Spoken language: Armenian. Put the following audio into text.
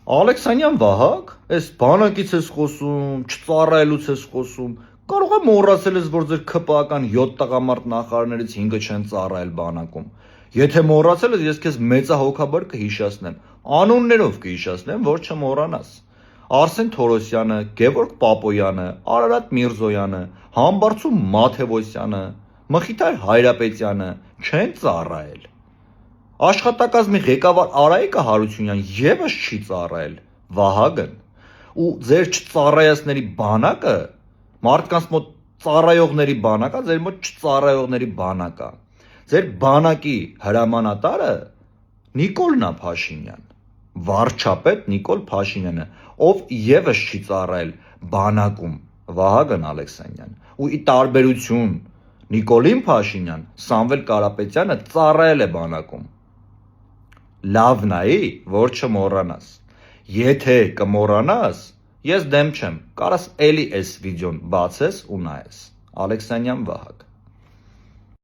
Ալեքսանյան Վահագ, այս բանակից ես խոսում, չծառայելուց ես խոսում, կարող է մոռացել ես, որ ձեր ՔՊԱ-ական 7 տղամարդ նախարարներից 5-ը չեն ծառայել բանակում։ Եթե մոռացել ես, ես քեզ մեծահոգաբար կհիշեցնեմ, անուններով կհիշեցնեմ, որ չմոռանաս։ Արսեն Թորոսյանը, Գևորգ Պապոյանը, Արարատ Միրզոյանը, Համբարձում Մաթևոսյանը, Մխիթար Հայրապետյանը չեն ծառայել։ Աշխատակազմի ղեկավար Արայիկը Հարությունյան եւս չի ծառայել, Վահագն, ու ձեր չծառայածների բանակը մարդկանց մոտ ծառայողների բանակա, ձեր մոտ չծառայողների բանակա։ Ձեր բանակի հրամանատարը Նիկոլն է Փաշինյան, վարչապետ Նիկոլ Փաշինյանը, ով եւս չի ծառայել բանակում, Վահագն Ալեքսանյան, ու ի տարբերություն Նիկոլին Փաշինյան, Սամվել Կարապետյանը ծառայել է բանակում։ Լավ նայի, որ չմոռանաս։ Եթե կմոռանաս, ես դեմ չեմ, կարաս էլի այս վիդեոն բացես ու նայես։ Ալեքսանյան Վահագ